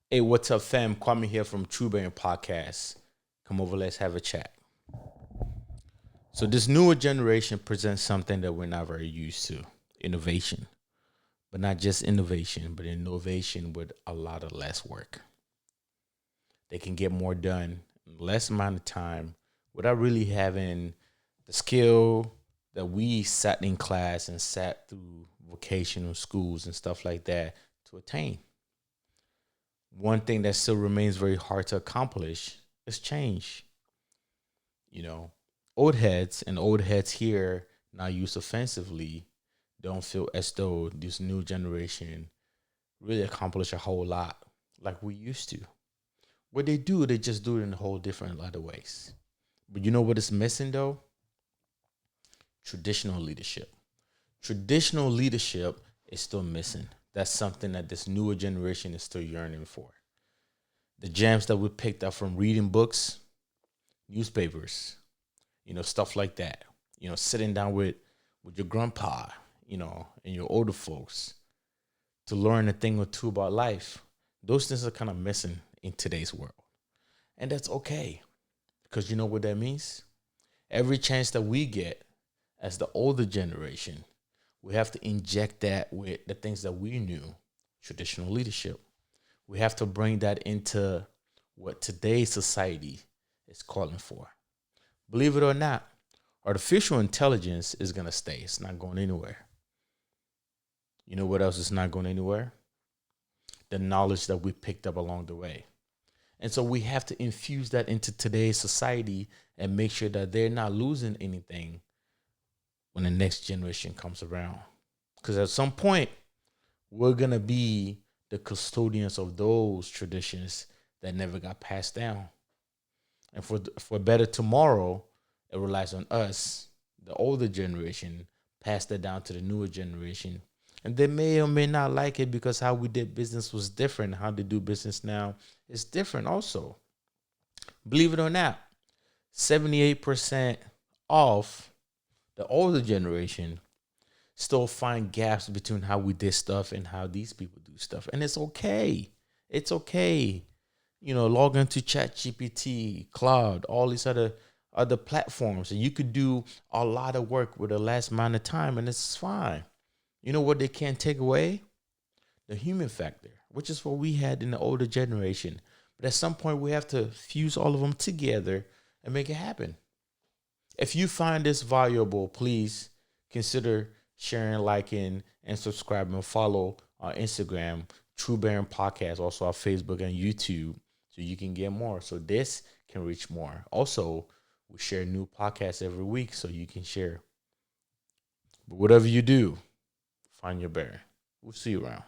Hey, what's up, fam? Kwame here from True Bearing Podcast. Come over, let's have a chat. So, this newer generation presents something that we're not very used to: innovation. But not just innovation, but innovation with a lot of less work. They can get more done in less amount of time without really having the skill that we sat in class and sat through vocational schools and stuff like that to attain. One thing that still remains very hard to accomplish is change. You know, old heads here, not used offensively, don't feel as though this new generation really accomplish a whole lot like we used to. What they do, they just do it in a whole different lot of ways. But you know what is missing though? Traditional leadership. Traditional leadership is still missing. That's something that this newer generation is still yearning for. The gems that we picked up from reading books, newspapers, stuff like that. Sitting down with your grandpa, and your older folks to learn a thing or two about life. Those things are kind of missing in today's world. And that's okay. Because you know what that means? Every chance that we get as the older generation, we have to inject that with the things that we knew, traditional leadership. We have to bring that into what today's society is calling for. Believe it or not, artificial intelligence is going to stay. It's not going anywhere. You know what else is not going anywhere? The knowledge that we picked up along the way. And so we have to infuse that into today's society and make sure that they're not losing anything when the next generation comes around. Because at some point, we're going to be the custodians of those traditions that never got passed down. And for better tomorrow, it relies on us, the older generation, pass that down to the newer generation. And they may or may not like it because how we did business was different. How they do business now is different also. Believe it or not, 78% of the older generation still find gaps between how we did stuff and how these people do stuff. And it's okay. It's okay. Log into ChatGPT, Cloud, all these other platforms, and you could do a lot of work with a less amount of time, and it's fine. You know what they can't take away? The human factor, which is what we had in the older generation. But at some point, we have to fuse all of them together and make it happen. If you find this valuable, please consider sharing, liking, and subscribing. And follow our Instagram, True Baron Podcast, also our Facebook and YouTube, so you can get more. So this can reach more. Also, we share new podcasts every week, so you can share. But whatever you do, find your Baron. We'll see you around.